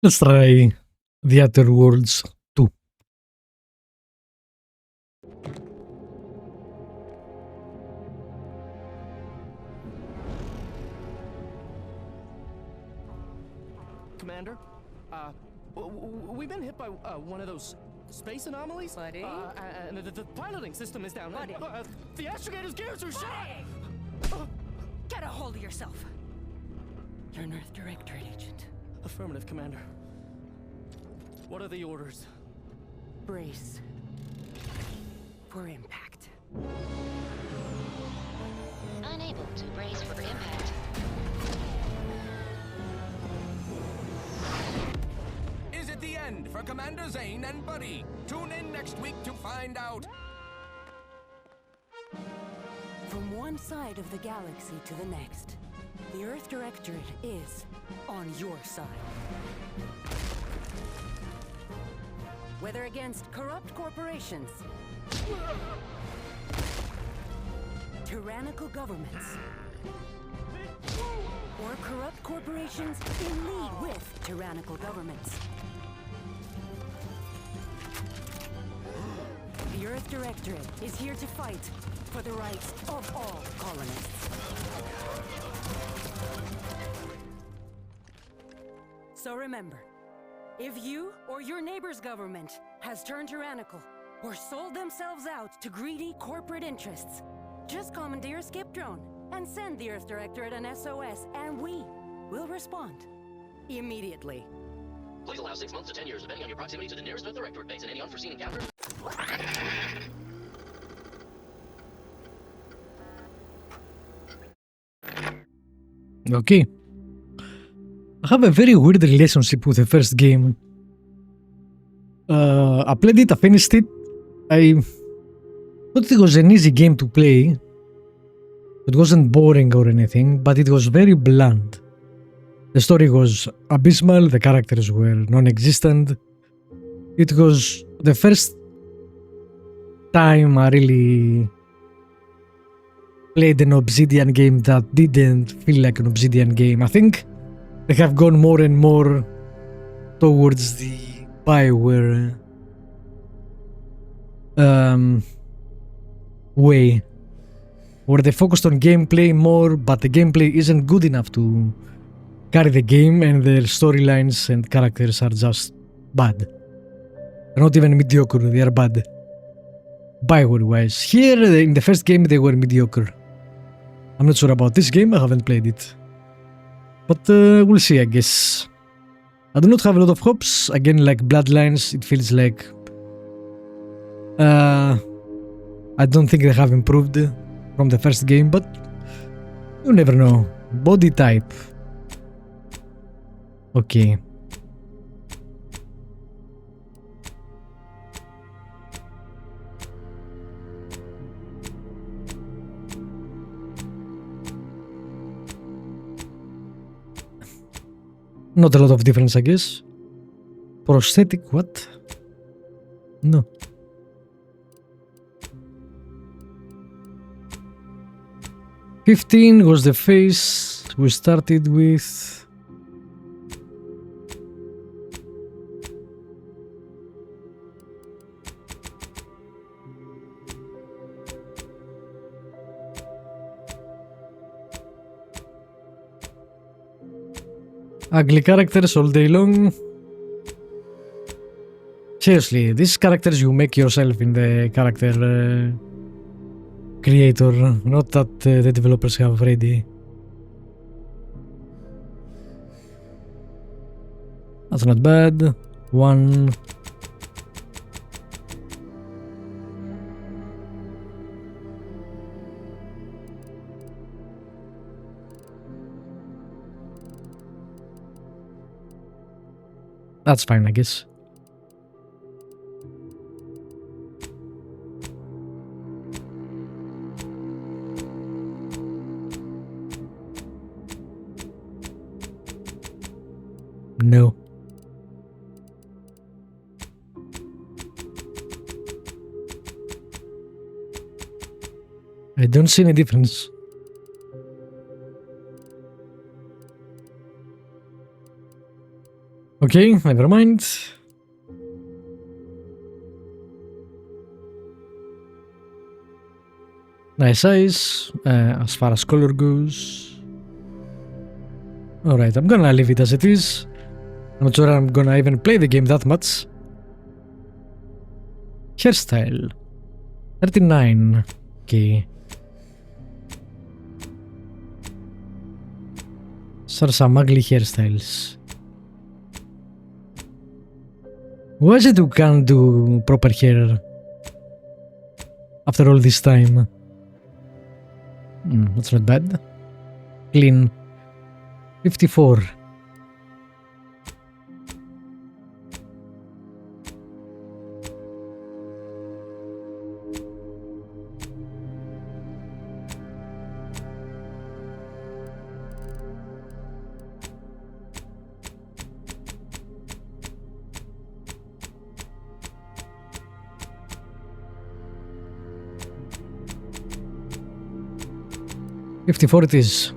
Let's try The Other Worlds 2. Commander, we've been hit by one of those space anomalies. Buddy? And the piloting system is down. Buddy? The astrogator's gears are shot. Get a hold of yourself. You're an Earth Directorate agent. Affirmative, Commander. What are the orders? Brace for impact. Unable to brace for impact. Is it the end for Commander Zane and Buddy? Tune in next week to find out. From one side of the galaxy to the next, the Earth Directorate is on your side. Whether against corrupt corporations, tyrannical governments, or corrupt corporations in league with tyrannical governments, the Earth Directorate is here to fight for the rights of all colonists. So remember, if you or your neighbor's government has turned tyrannical or sold themselves out to greedy corporate interests, just commandeer a skip drone and send the Earth Directorate an SOS, and we will respond immediately. Please allow 6 months to 10 years, depending on your proximity to the nearest Earth Directorate base and any unforeseen encounters. Okay. I have a very weird relationship with the first game. I played it, I finished it. I thought it was an easy game to play. It wasn't boring or anything, but it was very bland. The story was abysmal, the characters were non-existent. It was the first time I really played an Obsidian game that didn't feel like an Obsidian game. I think they have gone more and more towards the Bioware way, where they focused on gameplay more, but the gameplay isn't good enough to carry the game, and their storylines and characters are just bad. They're not even mediocre, they are bad. Bioware wise. Here, in the first game, they were mediocre. I'm not sure about this game, I haven't played it. But we'll see, I guess. I do not have a lot of hopes. Again, like Bloodlines, it feels like I don't think they have improved from the first game, but you never know. Body type. Okay. Not a lot of difference, I guess. Prosthetic, what? No. $15 was the face we started with. Ugly characters all day long. Seriously, these characters you make yourself in the character creator, not that the developers have ready. That's not bad. One. That's fine, I guess. No. I don't see any difference. Okay, never mind. Nice size, as far as color goes. Alright, I'm gonna leave it as it is. I'm not sure I'm gonna even play the game that much. Hairstyle 39. Okay. These are some ugly hairstyles. Why is it you can't do proper hair after all this time? That's not bad. Clean. 54. $54 it is.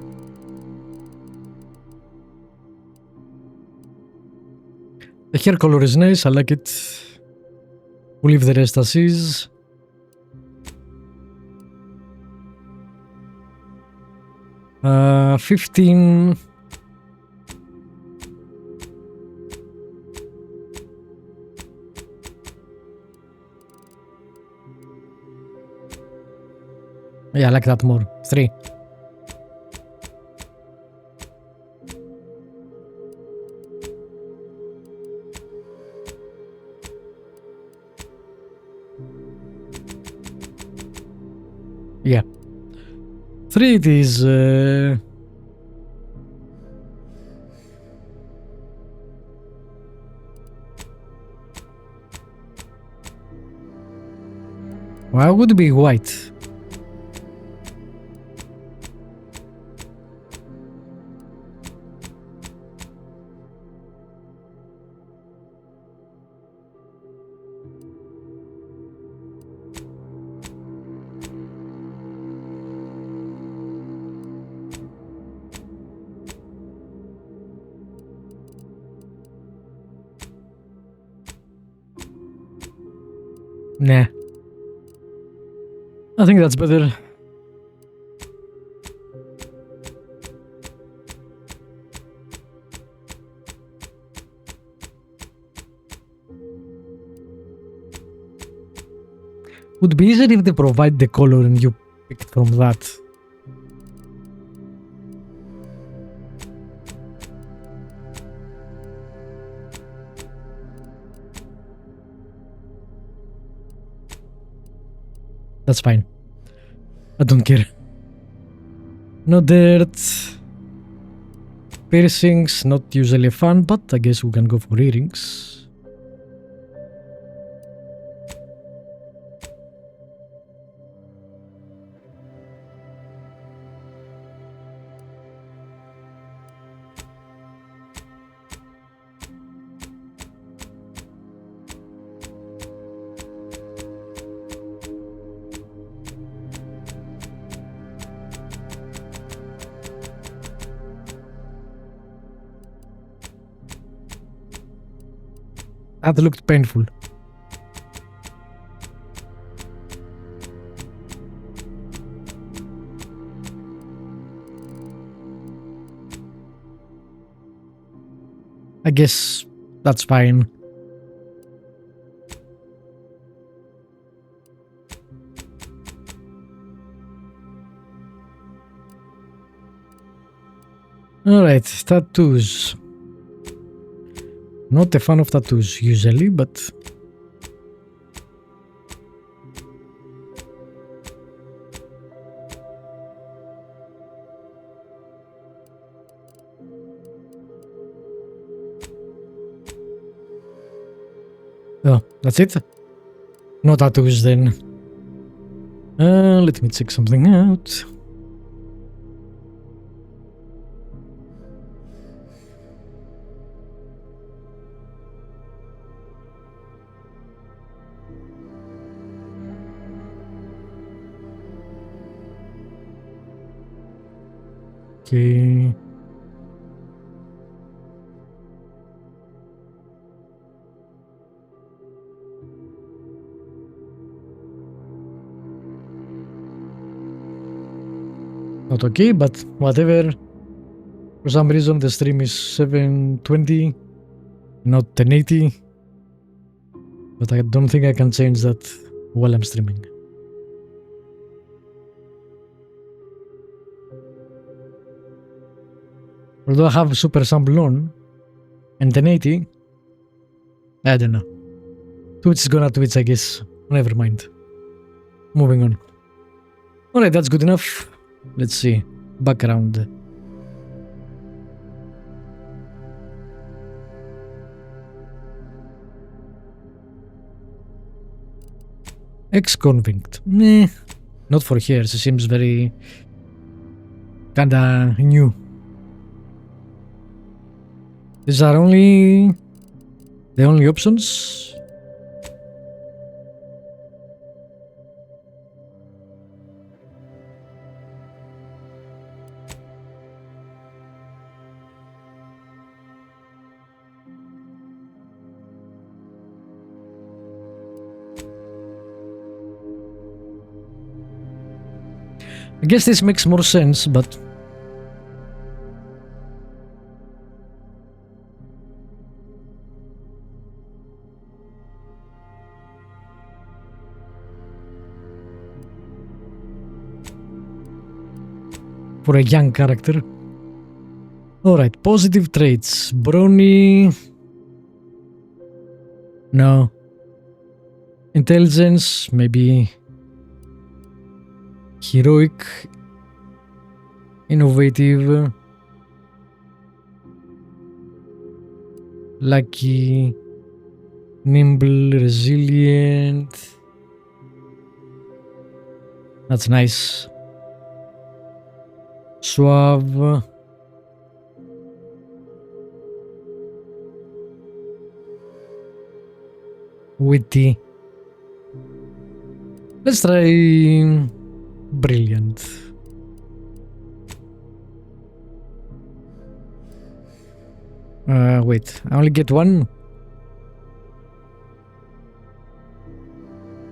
The hair color is nice, I like it. We'll leave the rest as is. Uh, 15. Yeah, I like that more. 3. Yeah. 3 it is. Why would it be white? Nah. I think that's better. Would be easier if they provide the color and you picked from that. That's fine. I don't care. No dirt. Piercings, not usually fun, but I guess we can go for earrings. That looked painful. I guess that's fine. Alright, tattoos. Not a fan of tattoos usually, but oh, that's it? No tattoos then. Let me check something out. Okay. not okay, but whatever. For some reason the stream is 720, not 1080. But I don't think I can change that while I'm streaming. Although I have super sample on and 1080, I don't know. Twitch is gonna Twitch, I guess. Never mind. Moving on. Alright, that's good enough. Let's see. Background. Ex-convict. Meh. Not for here. She seems very... kinda new. These are only... the only options. I guess this makes more sense, but... for a young character. Alright, positive traits. Brawny... no. Intelligence, maybe... heroic, innovative, lucky, nimble, resilient. That's nice. Suave. Witty. Let's try brilliant. Wait, I only get one?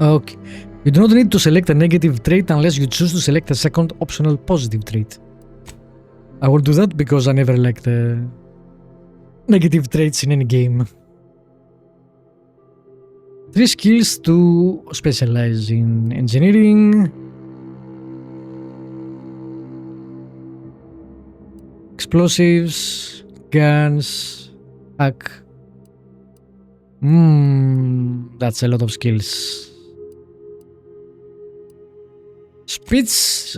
Okay. You do not need to select a negative trait unless you choose to select a second optional positive trait. I will do that because I never like the negative traits in any game. 3 skills to specialize in engineering, explosives, guns, hack. That's a lot of skills. Speech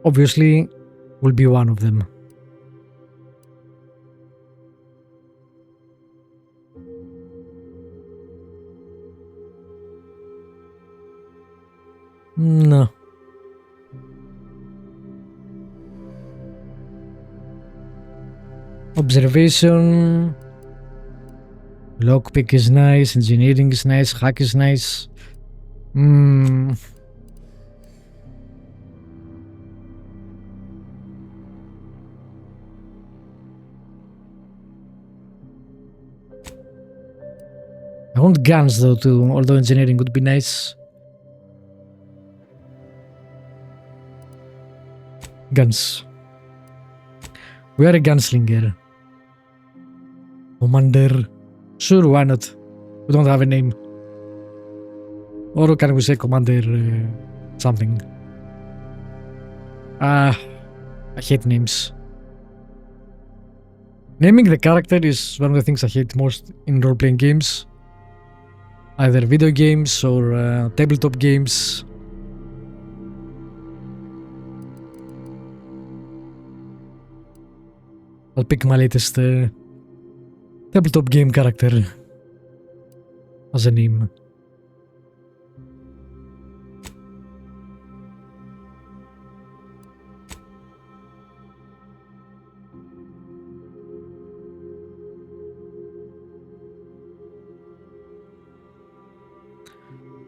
obviously will be one of them. No. Observation. Lockpick is nice. Engineering is nice. Hack is nice. I want guns though too, although engineering would be nice. Guns. We are a gunslinger. Commander. Sure, why not? We don't have a name. Or can we say Commander something? I hate names. Naming the character is one of the things I hate most in role-playing games. Either video games or tabletop games. I'll pick my latest tabletop game character as a name.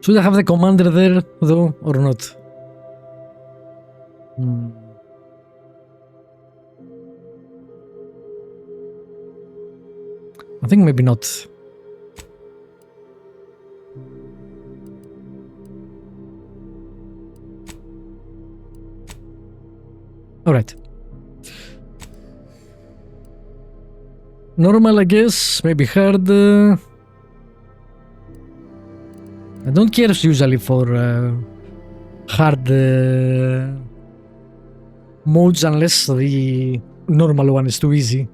Should I have the commander there though, or not? I think maybe not. Alright. Normal, I guess. Maybe hard. I don't care usually for hard modes unless the normal one is too easy.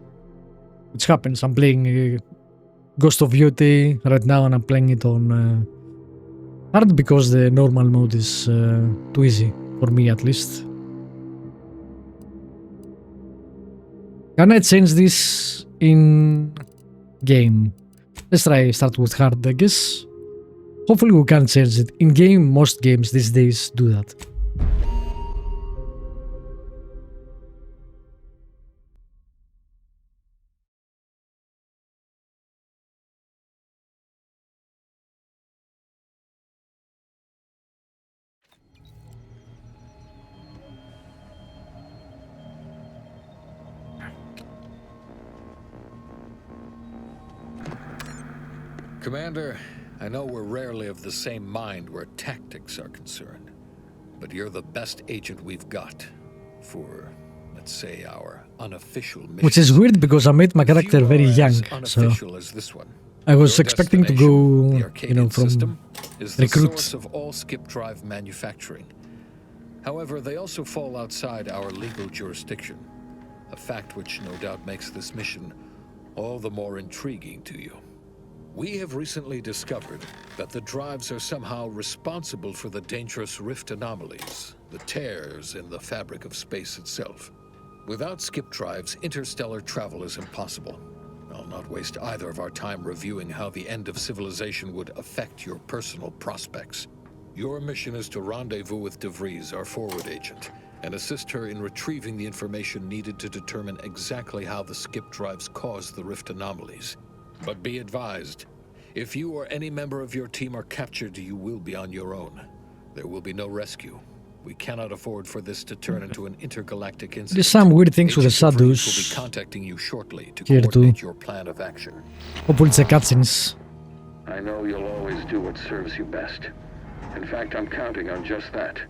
Which happens. I'm playing Ghost of Yoti right now and I'm playing it on hard because the normal mode is too easy, for me at least. Can I change this in game? Let's try start with hard, I guess. Hopefully we can change it. In game, most games these days do that. Commander, I know we're rarely of the same mind where tactics are concerned, but you're the best agent we've got for, let's say, our unofficial mission. Which is weird because I made my character very young, so as this one. I was Your expecting to destination, go, the Arctis you know, from system, is the recruit. source of all skip drive manufacturing. However, they also fall outside our legal jurisdiction, a fact which no doubt makes this mission all the more intriguing to you. We have recently discovered that the drives are somehow responsible for the dangerous rift anomalies, the tears in the fabric of space itself. Without skip drives, interstellar travel is impossible. I'll not waste either of our time reviewing how the end of civilization would affect your personal prospects. Your mission is to rendezvous with De Vries, our forward agent, and assist her in retrieving the information needed to determine exactly how the skip drives cause the rift anomalies. But be advised, if you or any member of your team are captured, you will be on your own. There will be no rescue. We cannot afford for this to turn into an intergalactic incident. There's some weird things with the Agent De Vries shadows will be contacting you shortly to here too. coordinate your plan of action. Hopefully it's a cutscenes. I know you'll always do what serves you best. In fact, I'm counting on just that.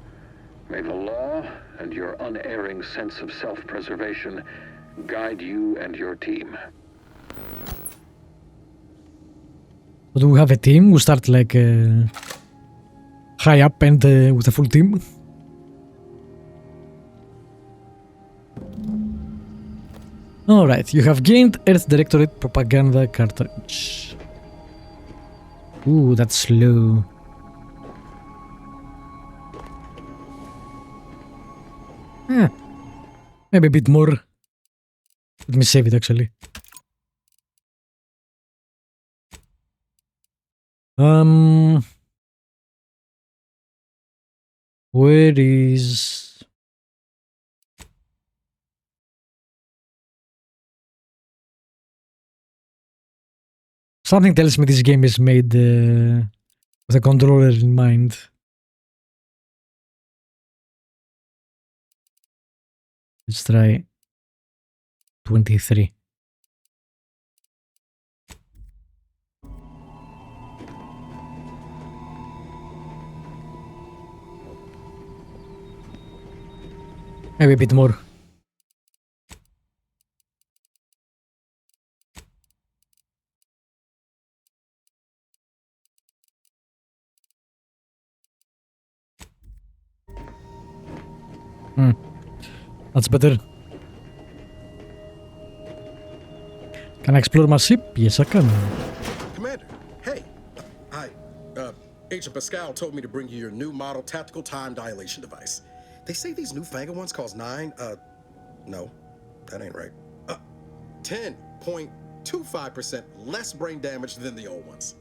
May the law and your unerring sense of self-preservation guide you and your team. So do we have a team? We start like high up and with a full team. Alright, you have gained Earth Directorate Propaganda Cartridge. Ooh, that's slow. Maybe a bit more. Let me save it actually. Where is... Something tells me this game is made with a controller in mind. Let's try 23. Maybe a bit more. That's better. Can I explore my ship? Yes, I can. Commander, hey. Agent Pascal told me to bring you your new model tactical time dilation device. They say these newfangled ones cost no, that ain't right. 10.25% less brain damage than the old ones.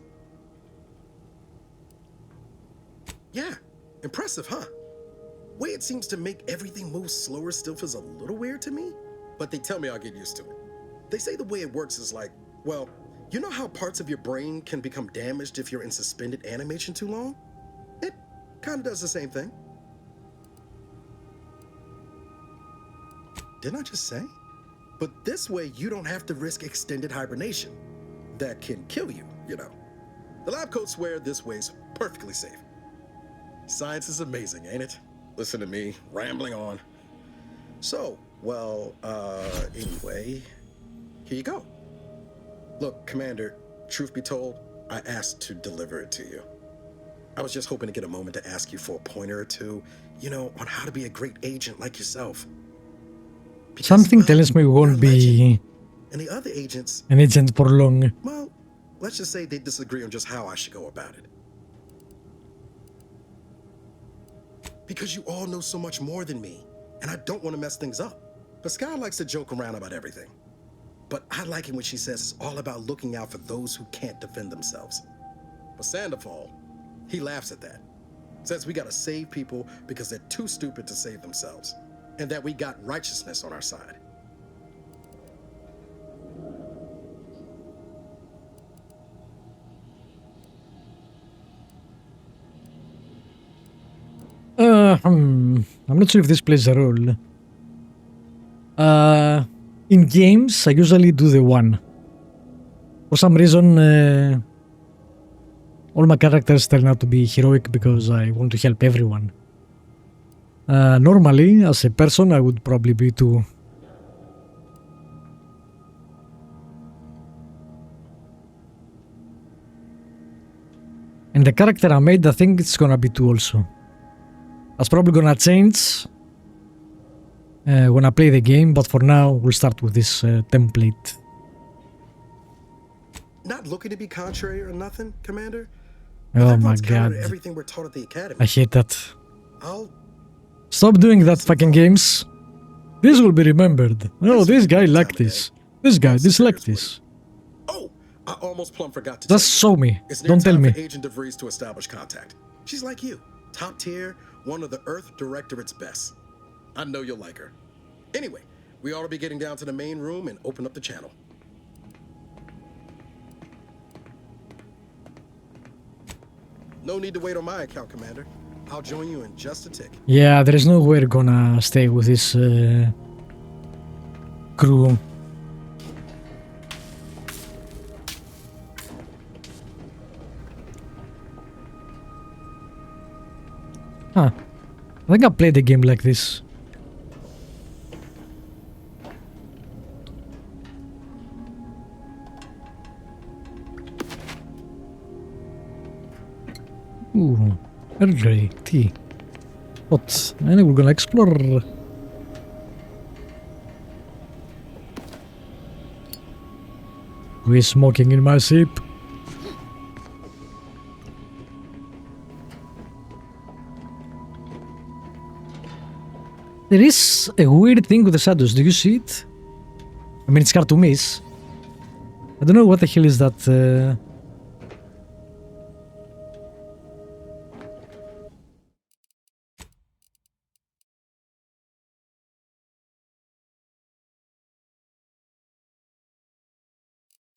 Yeah, impressive, huh? Way it seems to make everything move slower still feels a little weird to me, but they tell me I'll get used to it. They say the way it works is like, well, you know how parts of your brain can become damaged if you're in suspended animation too long? It kind of does the same thing. Didn't I just say? But this way you don't have to risk extended hibernation. That can kill you, you know. The lab coats swear this way's perfectly safe. Science is amazing, ain't it? Listen to me, rambling on. So, Well, anyway, here you go. Look, Commander, truth be told, I asked to deliver it to you. I was just hoping to get a moment to ask you for a pointer or two, you know, on how to be a great agent like yourself. Because, Something well, tells me we won't you're a be legend, and the other agents, an agent for long. well, let's just say they disagree on just how I should go about it. Because you all know so much more than me, and I don't want to mess things up. But Sky likes to joke around about everything. But I like it when she says it's all about looking out for those who can't defend themselves. But Sandoval, he laughs at that. Says we gotta save people because they're too stupid to save themselves. And that we got righteousness on our side. I'm not sure if this plays a role. In games, I usually do the one. For some reason, all my characters turn out to be heroic because I want to help everyone. Normally, as a person, I would probably be two. And the character I made, I think it's gonna be two also. That's probably gonna change when I play the game, but for now, we'll start with this template. Not looking to be contrary or nothing, Commander. Oh my god. Everything we're taught at the academy. I hate that. I'll Stop doing that fucking games. This will be remembered. Oh, this guy liked this. This guy disliked this. Oh, I almost plumb forgot to Just tell you. show me. It's near Don't tell time me. for Agent DeVries to establish contact. She's like you, top tier, one of the Earth Directorate's best. I know you'll like her. Anyway, we ought to be getting down to the main room and open up the channel. No need to wait on my account, Commander. I'll join you in just a tick. Yeah, there is no way we're gonna stay with this crew. Huh. I think I played a game like this. Ooh, Earl Grey tea. Hot. And we're gonna explore. Who is smoking in my ship? There is a weird thing with the shadows. Do you see it? I mean, it's hard to miss. I don't know what the hell is that.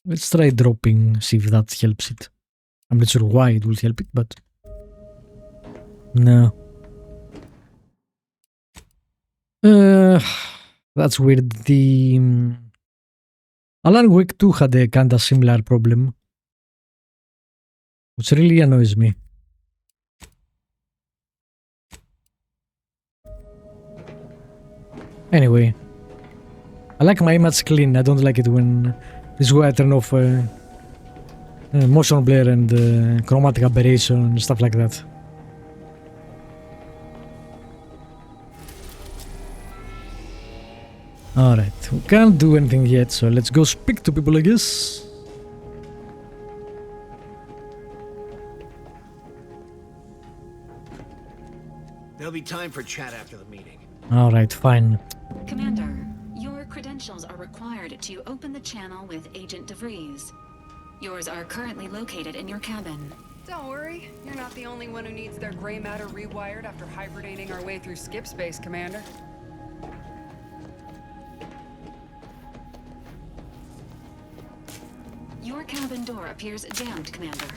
Let's try dropping, see if that helps it. I'm not sure why it will help it, but... No. That's weird. The... Alan Wake 2 had a kinda similar problem. Which really annoys me. Anyway. I like my image clean. I don't like it when... This is why I turn off motion blur and chromatic aberration and stuff like that. Alright, we can't do anything yet, so let's go speak to people, I guess. There'll be time for chat after the meeting. Alright, fine. Commander, your credentials are required to open the channel with Agent DeVries. Yours are currently located in your cabin. Don't worry, you're not the only one who needs their gray matter rewired after hibernating our way through skip space, Commander. Your cabin door appears jammed, Commander.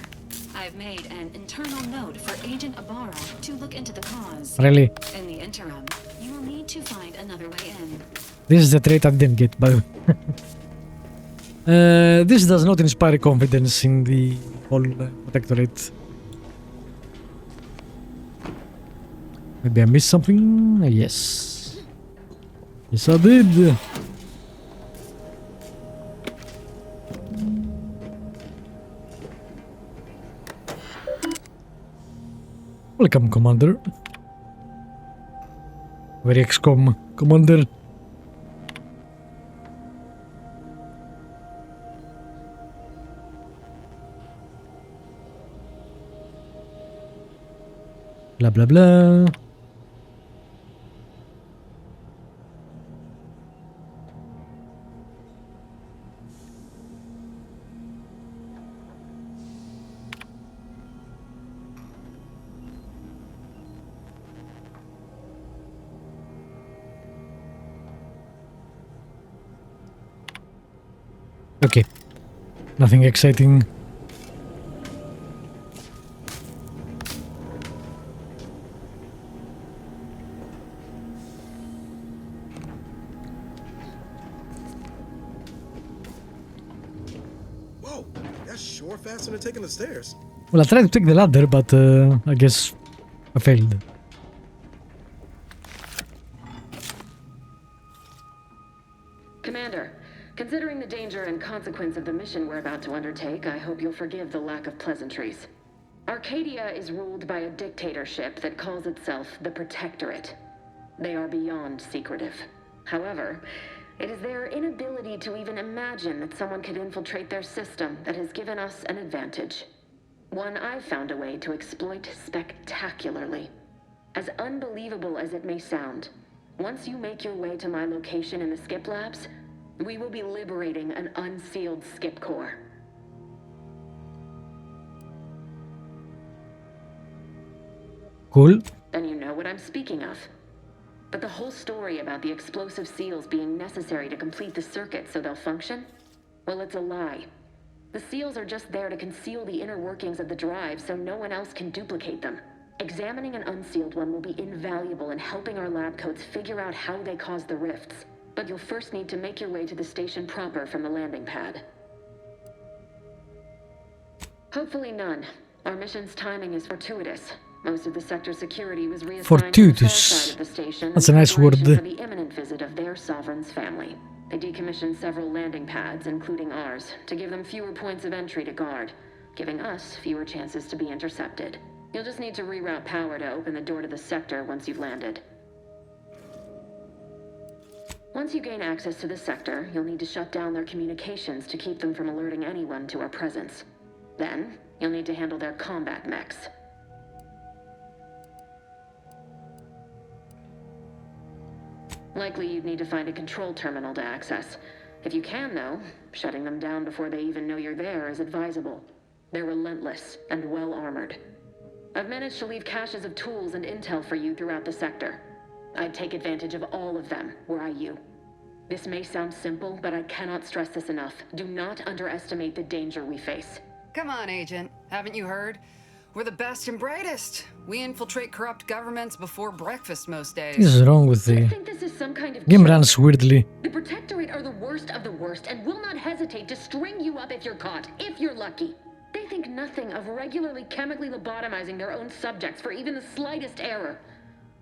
I've made an internal note for Agent Ibarra to look into the cause. Really? In the interim, you will need to find another way in. This is the trait I didn't get, by the way. This does not inspire confidence in the whole protectorate. Maybe I missed something? Yes. Yes, I did. Welcome, Commander. Very XCOM, Commander. Blah blah blah. Okay, nothing exciting. Whoa, that's sure faster than taking the stairs. Well, I tried to take the ladder, but I guess I failed. Commander, considering the danger and consequence of the mission we're about to undertake, I hope you'll forgive the lack of pleasantries. Arcadia is ruled by a dictatorship that calls itself the Protectorate. They are beyond secretive. However, it is their inability to even imagine that someone could infiltrate their system that has given us an advantage. One I've found a way to exploit spectacularly. As unbelievable as it may sound, once you make your way to my location in the Skip Labs, we will be liberating an unsealed Skip core. Cool. Then you know what I'm speaking of. But the whole story about the explosive seals being necessary to complete the circuit so they'll function? Well, it's a lie. The seals are just there to conceal the inner workings of the drive so no one else can duplicate them. Examining an unsealed one will be invaluable in helping our lab coats figure out how they cause the rifts. But you'll first need to make your way to the station proper from the landing pad. Hopefully none. Our mission's timing is fortuitous. Most of the sector security was reassigned to the far side of the station. That's a nice word. For the imminent visit of their sovereign's family. They decommissioned several landing pads, including ours, to give them fewer points of entry to guard, giving us fewer chances to be intercepted. You'll just need to reroute power to open the door to the sector once you've landed. Once you gain access to the sector, you'll need to shut down their communications to keep them from alerting anyone to our presence. Then, you'll need to handle their combat mechs. Likely you'd need to find a control terminal to access. If you can, though, shutting them down before they even know you're there is advisable. They're relentless and well-armored. I've managed to leave caches of tools and intel for you throughout the sector. I'd take advantage of all of them, were I you. This may sound simple, but I cannot stress this enough. Do not underestimate the danger we face. Come on, Agent. Haven't you heard? We're the best and brightest. We infiltrate corrupt governments before breakfast most days. What is wrong with the I think this is some kind of game? Runs weirdly. The Protectorate are the worst of the worst and will not hesitate to string you up if you're caught, if you're lucky. They think nothing of regularly chemically lobotomizing their own subjects for even the slightest error.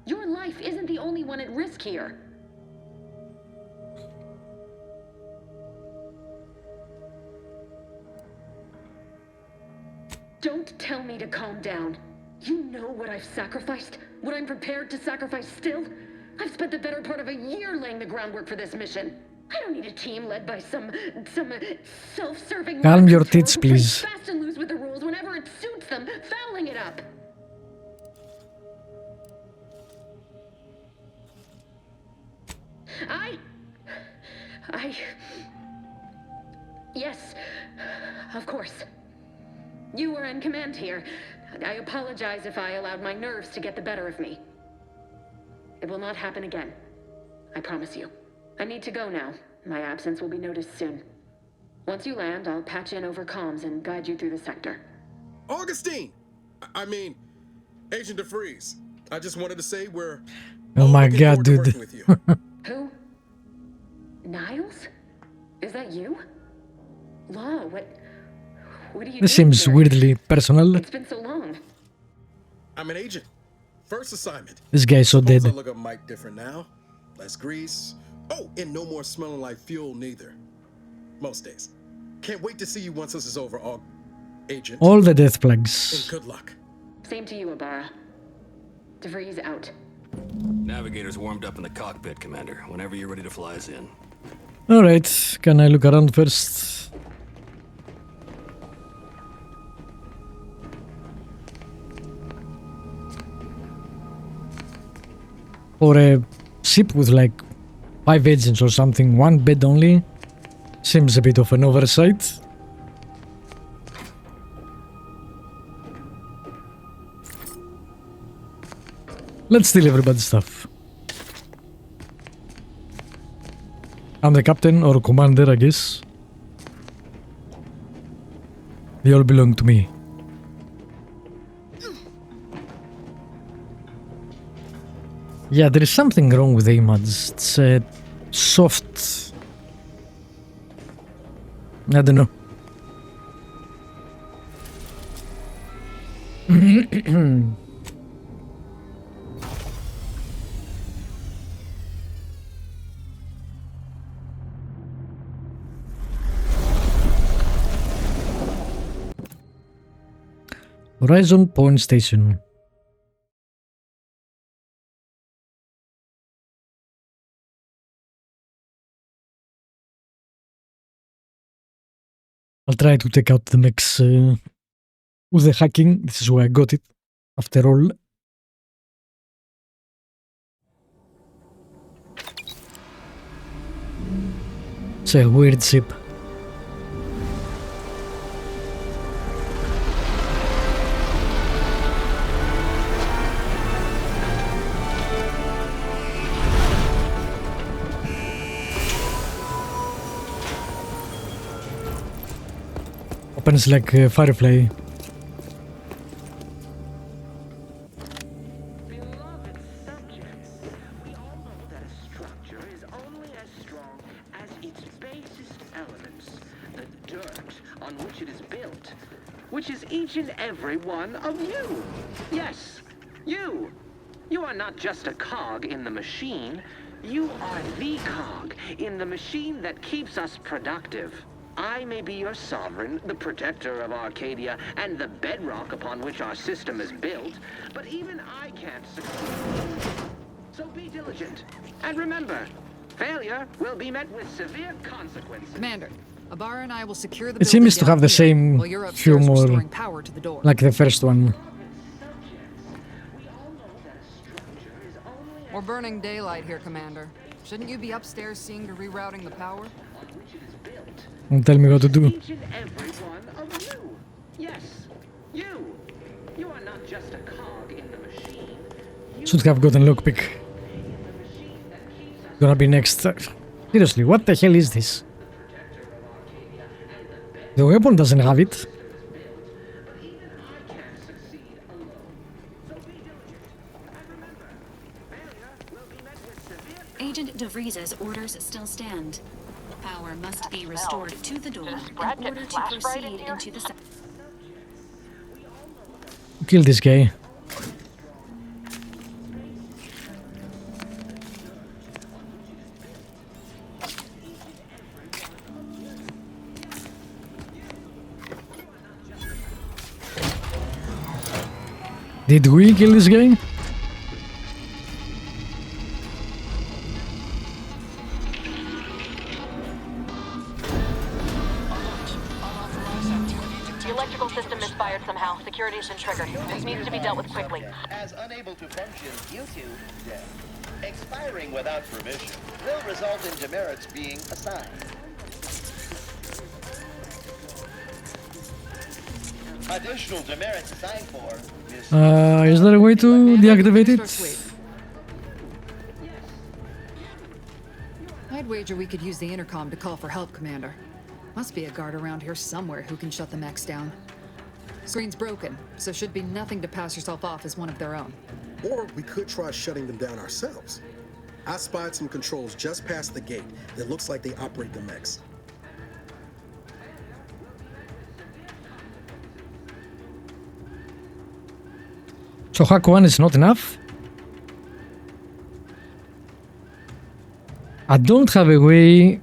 Your life isn't the only one at risk here. Don't tell me to calm down. You know what I've sacrificed? What I'm prepared to sacrifice still? I've spent the better part of a year laying the groundwork for this mission. I don't need a team led by some self-serving... Calm your tits, please. Fast and loose with the rules whenever it suits them, fouling it up. Yes, of course. You were in command here. I apologize if I allowed my nerves to get the better of me. It will not happen again. I promise you. I need to go now. My absence will be noticed soon. Once you land, I'll patch in over comms and guide you through the sector. Augustine! I mean, Agent DeVries. I just wanted to say we're... Oh my god, dude. Who? Niles? Is that you? Law, what do you do? This seems here? weirdly personal. It's been so long. I'm an agent. First assignment. This guy is so dead. I look a mic different now. Less grease, Oh, and no more smelling like fuel neither. Most days. Can't wait to see you once this is over, Agent. All the death And plagues. good luck. Same to you, Ibarra. DeVries out. Navigator's warmed up in the cockpit, Commander. Whenever you're ready to fly us in. Alright, can I look around first? For a ship with like 5 engines or something, 1 bed only, seems a bit of an oversight. Let's steal everybody's stuff. I'm the captain or commander, I guess. They all belong to me. Yeah, there is something wrong with AMADs. It's a soft... I don't know. Horizon Point Station. I'll try to take out the mechs with the hacking. This is where I got it, after all. It's a weird ship. Opens like a firefly. Which is each and every one of you. Yes, you. You are not just a cog in the machine. You are the cog in the machine that keeps us productive. I may be your sovereign, the protector of Arcadia, and the bedrock upon which our system is built, but even I can't succeed. So be diligent. And remember, failure will be met with severe consequences. Commander, Ibarra and I will secure the It seems to have the same while you're upstairs humor restoring power to the door. like the first one. We're burning daylight here, Commander. Shouldn't you be upstairs seeing to rerouting the power? Don't tell me what to do. Each and every one of you. Yes, you. You are not just a cog in the machine. Should have gotten lockpick. Gonna be next. Seriously, what the hell is this? The weapon doesn't have it. Agent DeVries' orders still stand. Power must be restored to the door in order to proceed into the... Kill this guy. Did we kill this guy? The electrical system misfired somehow. Security has been triggered. This needs to be dealt with quickly. As unable to function due to death. Expiring without permission will result in demerits being assigned. Additional demerits assigned for Is there a way to deactivate it? I'd wager we could use the intercom to call for help, Commander. Must be a guard around here somewhere who can shut the mechs down. Screen's broken, so should be nothing to pass yourself off as one of their own. Or we could try shutting them down ourselves. I spied some controls just past the gate that looks like they operate the mechs. So hack 1 is not enough? I don't have a way,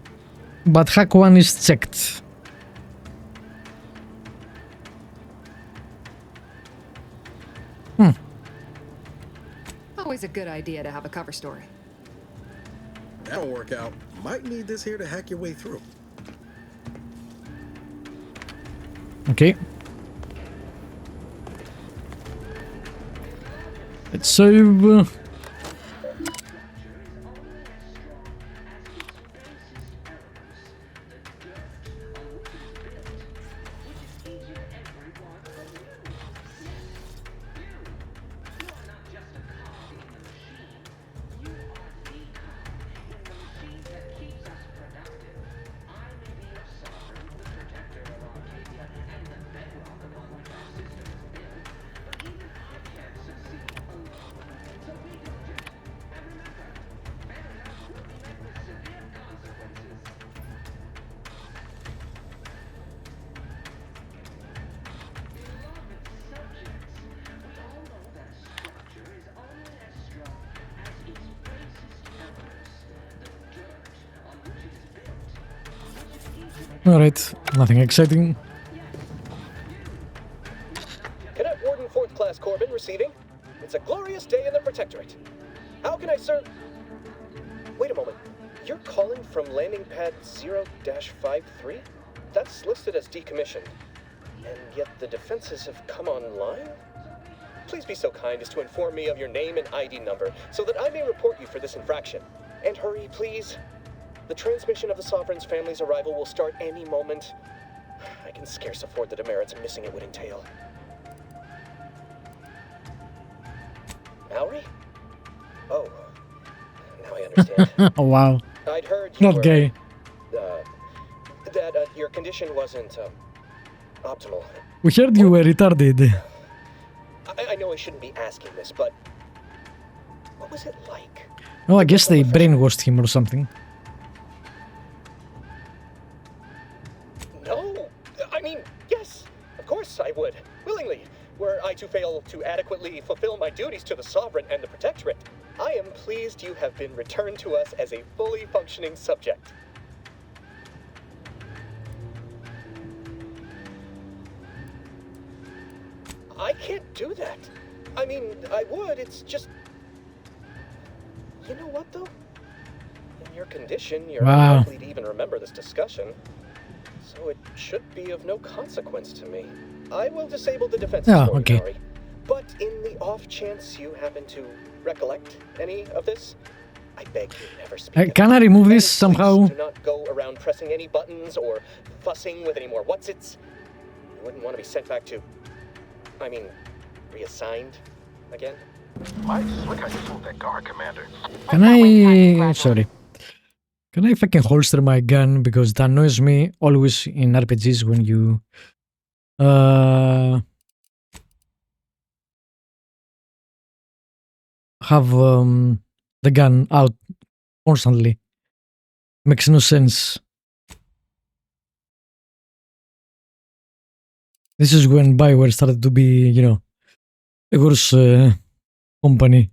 but hack 1 is checked. Always a good idea to have a cover story. That'll work out. Might need this here to hack your way through. Okay. Let's save. Alright, nothing exciting. Cadet Warden 4th Class Corbin receiving. It's a glorious day in the Protectorate. How can I serve? Wait a moment. You're calling from landing pad 0-53? That's listed as decommissioned. And yet the defenses have come online? Please be so kind as to inform me of your name and ID number so that I may report you for this infraction. And hurry, please. The transmission of the Sovereign's family's arrival will start any moment. I can scarce afford the demerits missing it would entail. Mallory? Oh, now I understand. Oh wow. I'd heard you Not were, gay. That your condition wasn't optimal. We heard you were retarded. I know I shouldn't be asking this, but what was it like? Oh, I guess they brainwashed him or something. No, I mean, yes, of course I would, willingly. Were I to fail to adequately fulfill my duties to the Sovereign and the Protectorate, I am pleased you have been returned to us as a fully functioning subject. I can't do that. I mean, I would, it's just... You know what, though? In your condition, you're unlikely to even remember this discussion. So it should be of no consequence to me. I will disable the defenses for you, Mari. But in the off chance you happen to recollect any of this, I beg you never speak. Can I remove this somehow? Do not go around pressing any buttons or fussing with any more whatsits. You wouldn't want to be sent back to... I mean, reassigned again? Look how you fooled that guard, Commander. Can I... Sorry. Can I fucking holster my gun? Because it annoys me always in RPGs when you... have the gun out constantly. Makes no sense. This is when Bioware started to be, you know, a worse company.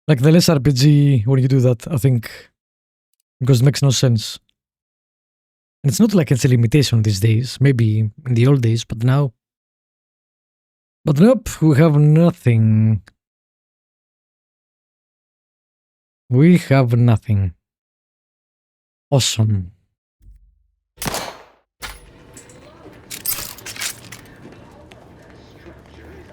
Like the less RPG when you do that, I think, because it makes no sense. And it's not like it's a limitation these days, maybe in the old days, but now. But nope, we have nothing. We have nothing. Awesome.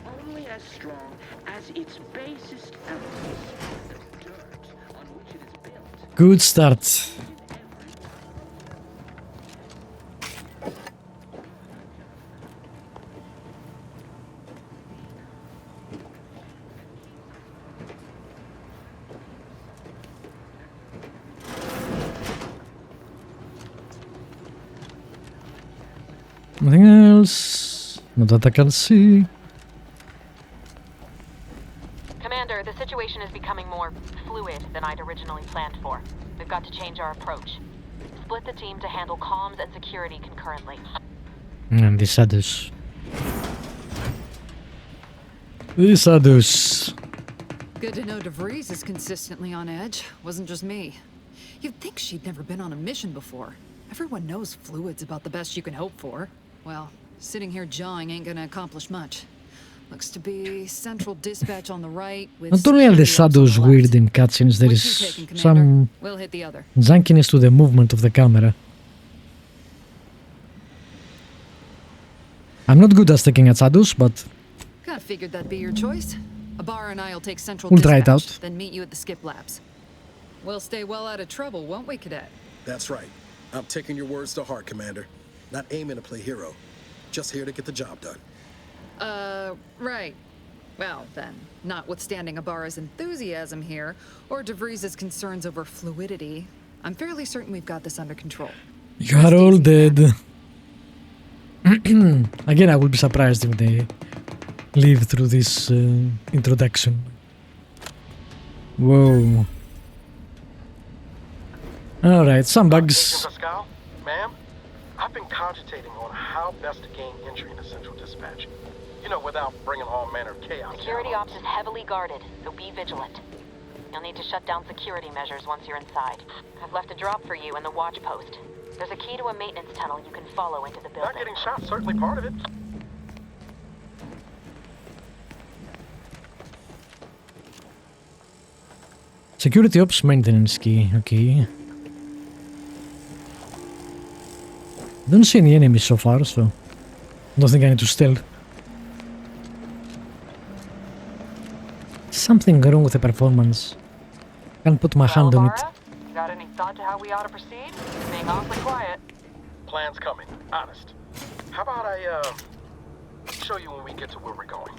Only as strong as its basest elements. The dirt on which it is built. Good start. Nothing else. Not that I can see. Commander, the situation is becoming more fluid than I'd originally planned for. We've got to change our approach. Split the team to handle comms and security concurrently. And the shadows. The shadows. Good to know DeVries is consistently on edge. Wasn't just me. You'd think she'd never been on a mission before. Everyone knows fluid's about the best you can hope for. Well, sitting here jawing ain't gonna accomplish much. Looks to be central dispatch on the right with Not only are the shadows weird in cutscenes, there is some We'll hit the other. junkiness to the movement of the camera. I'm not good at taking at shadows, but Kinda figured that'd be your choice. Abar and I'll take central We'll try it dispatch, out. then meet you at the skip labs. We'll stay well out of trouble, won't we, Cadet? That's right. I'm taking your words to heart, Commander. Not aiming to play hero. Just here to get the job done. Right. Well, then, notwithstanding Ibarra's enthusiasm here, or DeVries' concerns over fluidity, I'm fairly certain we've got this under control. you are all dead. Again, I will be surprised if they live through this introduction. Whoa. Alright, some bugs. Agent Pascal, ma'am, I've been cogitating on how best to gain entry into Central Dispatch. You know, without bringing all manner of chaos. Security ops is heavily guarded, so be vigilant. You'll need to shut down security measures once you're inside. I've left a drop for you in the watch post. There's a key to a maintenance tunnel you can follow into the building. Not getting shot, certainly part of it. Security ops maintenance key, okay. Don't see any enemies so far, so don't think I need to stealth. Something wrong with the performance. Can't put my hand on it. Got any thought to how we ought to proceed? Being awfully quiet. Plan's coming, honest. How about I, show you when we get to where we're going?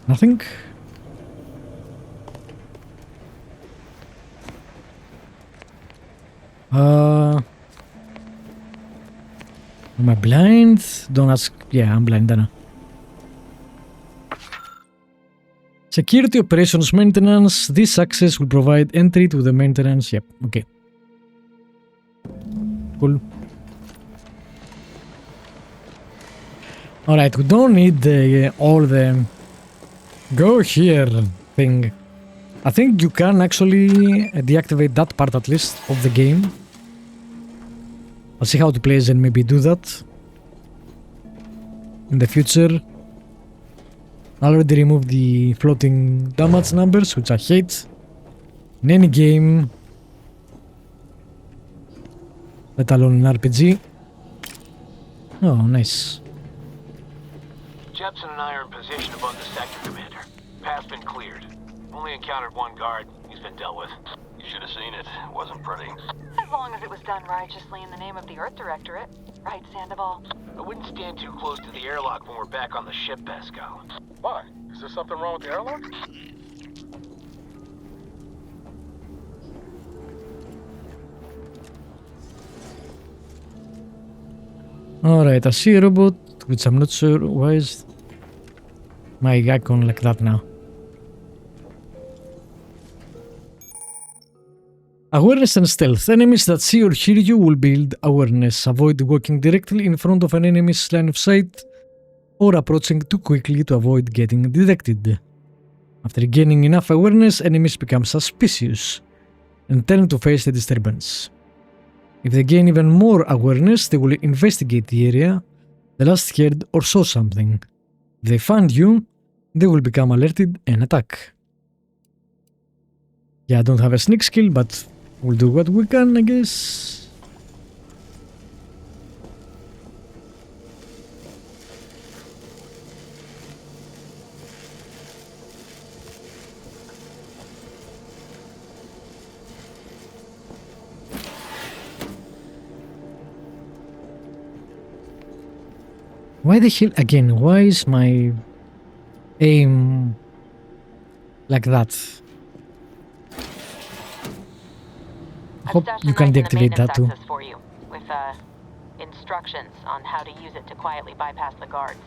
Nothing? Am I blind? Don't ask. Yeah, I'm blind, I know. Security operations maintenance. This access will provide entry to the maintenance. Yep, okay. Cool. Alright, we don't need all the go here thing. I think you can actually deactivate that part at least of the game. I'll see how to play and maybe do that in the future. I already removed the floating damage numbers, which I hate in any game, let alone an RPG. Oh, nice. Jepson and I are in position above the sector, Commander. Path's been cleared. Only encountered one guard. He's been dealt with. You should have seen it. It wasn't pretty. As long as it was done righteously in the name of the Earth Directorate. Right, Sandoval? I wouldn't stand too close to the airlock when we're back on the ship, Pascal. Why? Is there something wrong with the airlock? Alright, I see a robot, which I'm not sure why is my icon like that now. Awareness and stealth. Enemies that see or hear you will build awareness. Avoid walking directly in front of an enemy's line of sight or approaching too quickly to avoid getting detected. After gaining enough awareness, enemies become suspicious and turn to face the disturbance. If they gain even more awareness, they will investigate the area they last heard or saw something. If they find you, they will become alerted and attack. Yeah, I don't have a sneak skill, but we'll do what we can, I guess. Why the hell, again, why is my aim like that? Hope you can deactivate that too. For you, with instructions on how to use it to quietly bypass the guards.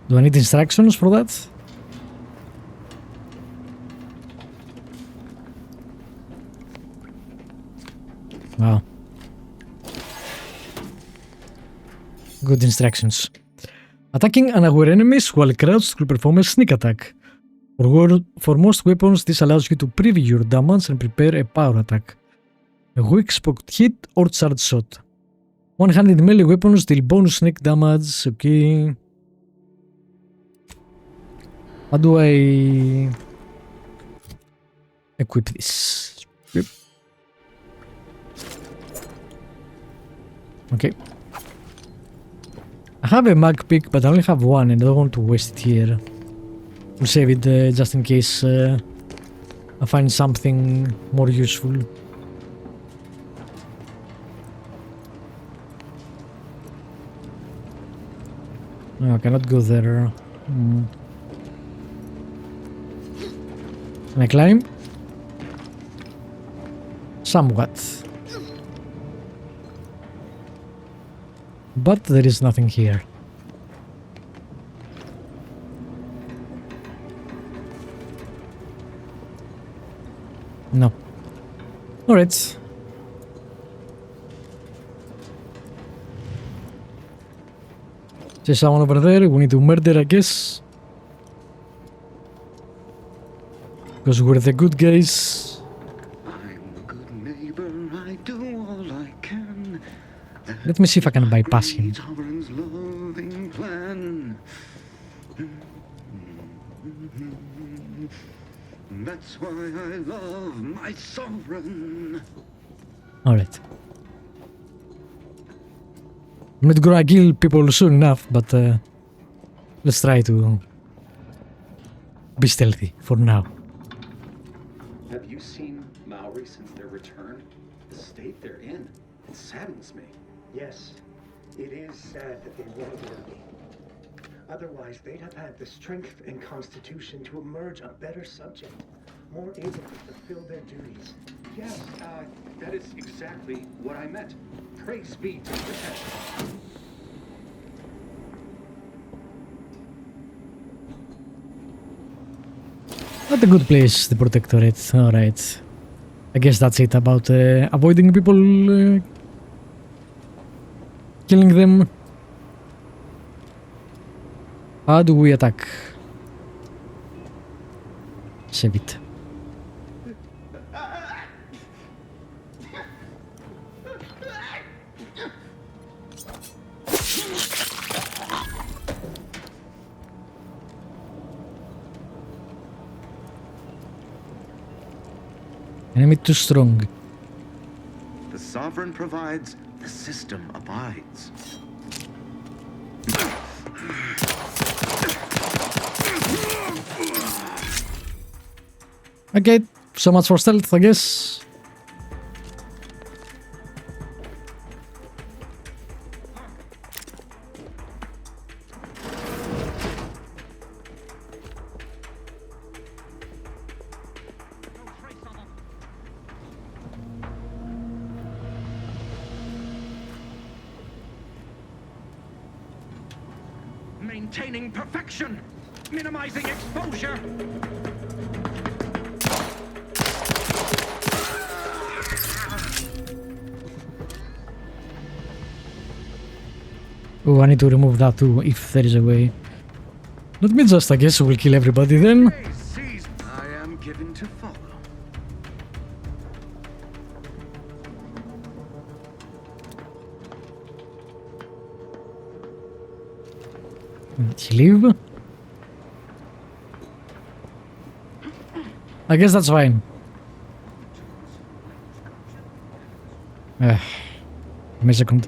Do I need instructions for that? Wow. Good instructions. Attacking unaware enemies while crouched will perform a sneak attack. For most weapons, this allows you to preview your damage and prepare a power attack, a weak spot hit or charge shot. One-handed melee weapons deal bonus sneak damage. Okay. How do I equip this? Yep. Okay. I have a mag pick, but I only have one and I don't want to waste it here. We'll save it just in case I find something more useful. No, I cannot go there. Can I climb? Somewhat. But there is nothing here. No. Alright. There's someone over there we need to murder, I guess. Because we're the good guys. Let me see if I can bypass him. That's why I love my sovereign. Alright. I'm not gonna kill people soon enough, but let's try to be stealthy for now. Have you seen Maori since their return? The state they're in, it saddens me. Yes, it is sad that they won't work. Otherwise, they'd have had the strength and constitution to emerge a better subject, more able to fulfill their duties. Yes, that is exactly what I meant. Praise be to the Protector. Not a good place, the Protectorate. Alright. I guess that's it about avoiding people killing them. How do we attack? Save it. Enemy too strong. The sovereign provides, the system abides. Okay, so much for stealth, I guess. Maintaining perfection, minimizing exposure. Oh, I need to remove that too, if there is a way. Let me just, I guess we'll kill everybody then. I am given to follow. Did he leave? I guess that's fine. Give me a second.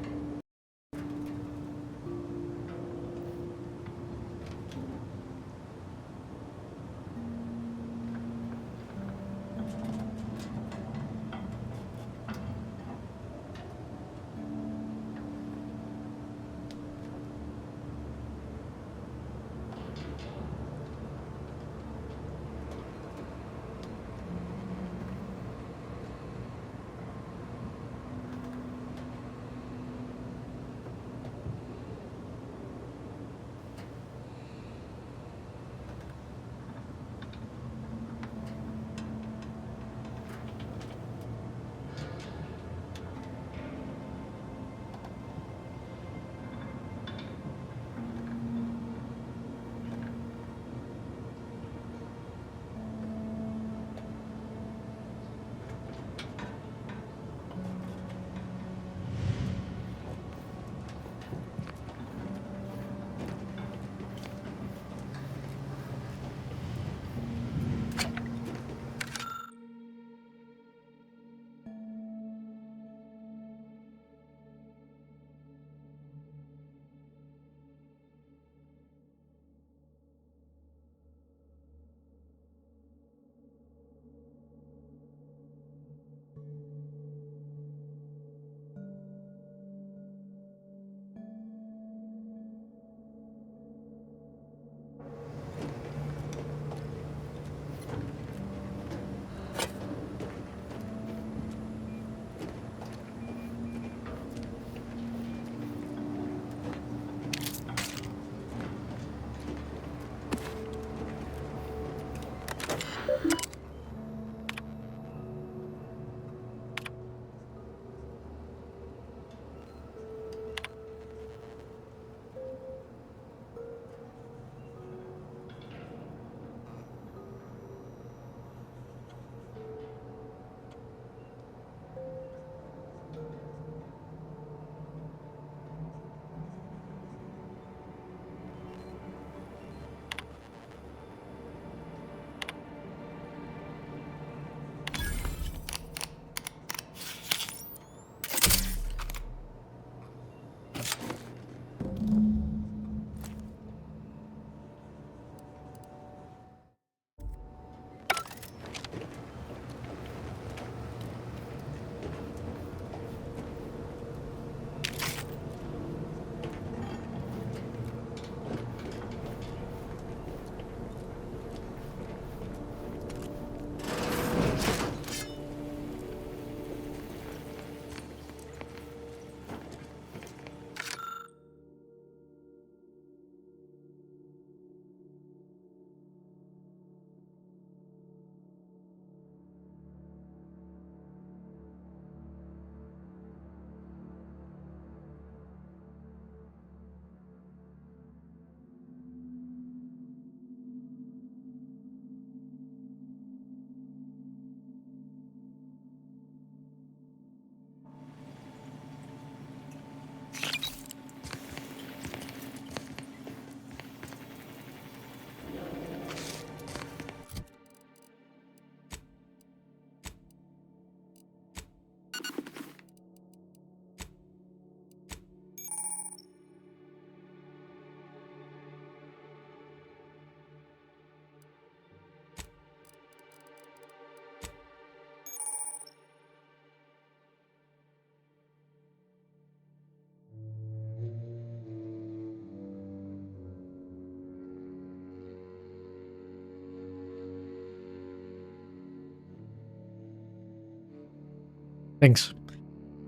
Thanks.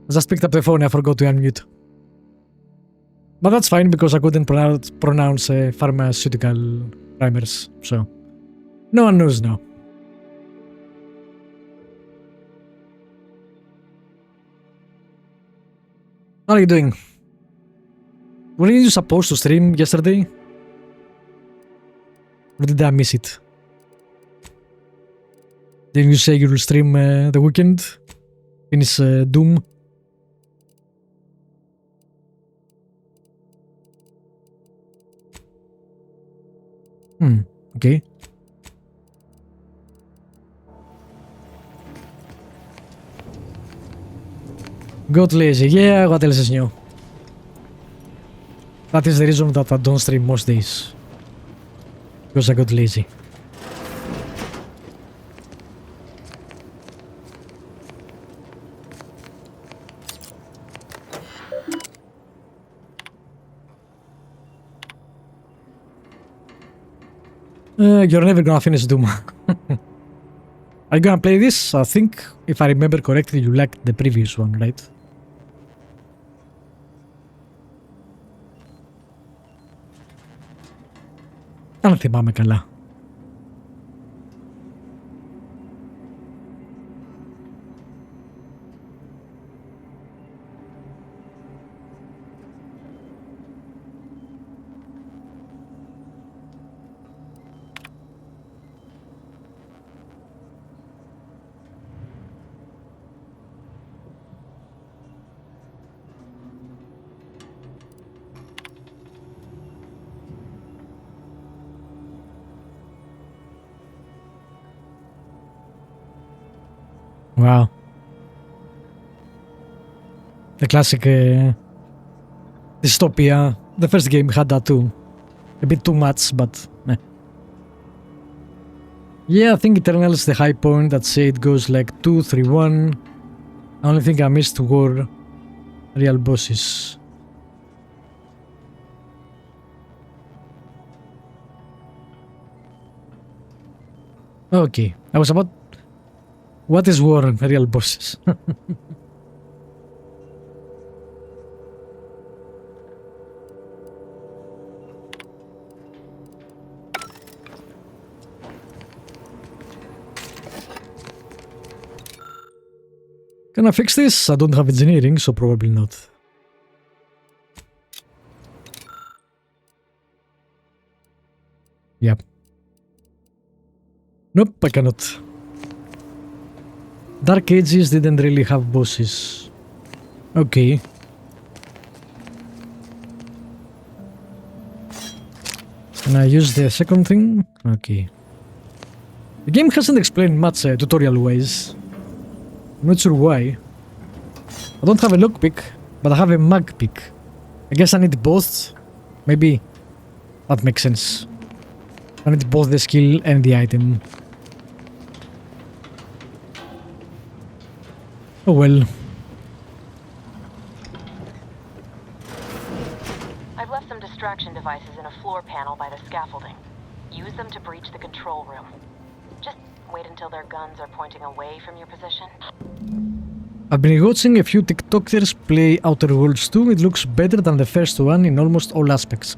I just picked up the phone, I forgot to unmute. But that's fine because I couldn't pronounce pharmaceutical primers, so no one knows now. How are you doing? Were you supposed to stream yesterday? Or did I miss it? Didn't you say you'll stream the weekend? Finish Doom? Okay. Got lazy. Yeah, what else is new? That is the reason that I don't stream most days. Because I got lazy. You're never gonna finish Doom. Are you gonna play this? I think, if I remember correctly, you liked the previous one, right? Αν θυμάμαι καλά. Wow. The classic dystopia. The first game had that too. A bit too much, but meh. Yeah, I think Eternal's the high point. I'd say it goes like 2, 3, 1. The only thing I missed were real bosses. Okay, I was about... What is war and real bosses? Can I fix this? I don't have engineering, so probably not. Yep. Nope, I cannot. Dark Ages didn't really have bosses. Okay. Can I use the second thing? Okay. The game hasn't explained much tutorial-wise. I'm not sure why. I don't have a lockpick, but I have a mag pick. I guess I need both. Maybe that makes sense. I need both the skill and the item. Oh well. I've left some distraction devices in a floor panel by the scaffolding. Use them to breach the control room. Just wait until their guns are pointing away from your position. I've been watching a few TikTokers play Outer Worlds 2. It looks better than the first one in almost all aspects.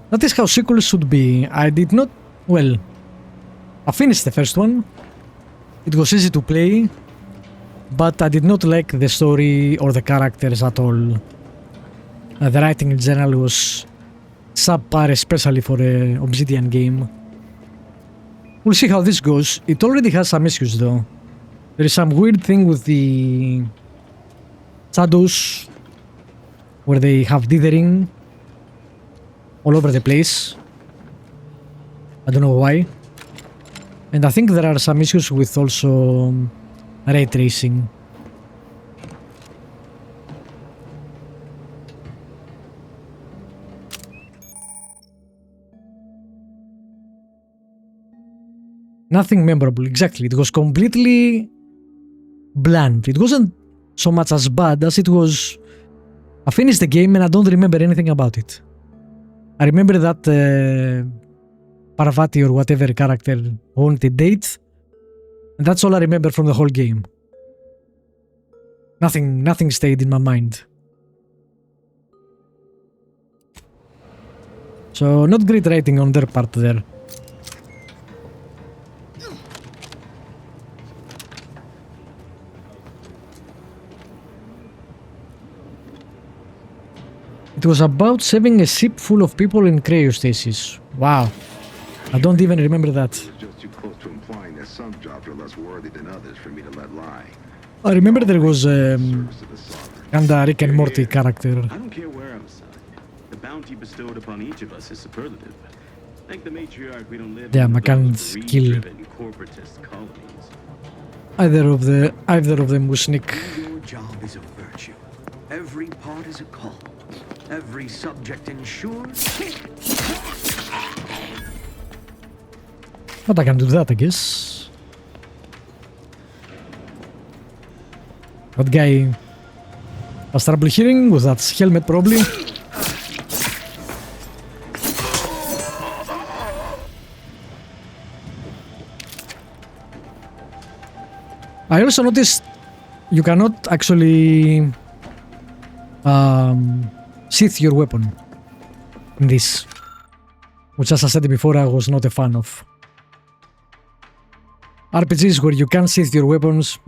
That is how sequels should be. I did not... Well... I finished the first one. It was easy to play. But I did not like the story or the characters at all. The writing in general was subpar, especially for an Obsidian game. We'll see how this goes. It already has some issues though. There is some weird thing with the shadows where they have dithering all over the place. I don't know why. And I think there are some issues with also ray tracing. Nothing memorable, exactly. It was completely bland. It wasn't so much as bad as it was... I finished the game and I don't remember anything about it. I remember that Parvati or whatever character wanted a date. And that's all I remember from the whole game. Nothing stayed in my mind. So not great rating on their part there. It was about saving a ship full of people in cryostasis. Wow. I don't even remember that. Just too close to implying that some jobs are less worthy than others for me to let lie. I remember there was kinda Rick and Morty character. I don't care where I'm assigned. The bounty bestowed upon each of us is superlative. Thank the matriarch we don't live Damn, in I can't kill greed-driven corporatist colonies. Either of them was Nick. Your job is a virtue. Every part is a call. Every subject ensured. But I can do that, I guess. That guy has trouble hearing with that helmet, probably. I also noticed you cannot actually sheath your weapon in this, which, as I said before, I was not a fan of. RPGs where you can sheath your weapons,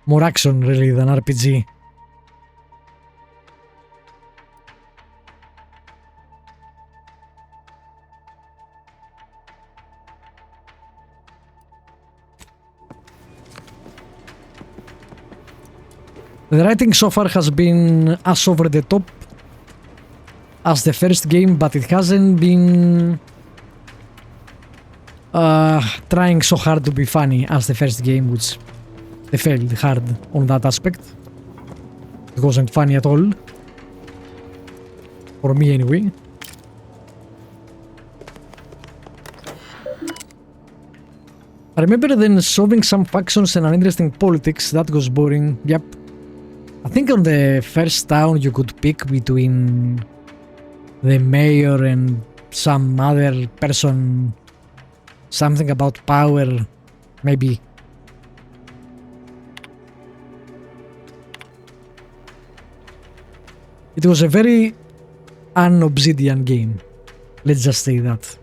more action really than RPG. The writing so far has been as over the top as the first game, but it hasn't been trying so hard to be funny as the first game, which they failed hard on that aspect. It wasn't funny at all. For me anyway. I remember then solving some factions and uninteresting politics. That was boring. Yep. I think on the first town you could pick between the mayor and some other person. Something about power, maybe. It was a very un-Obsidian game. Let's just say that.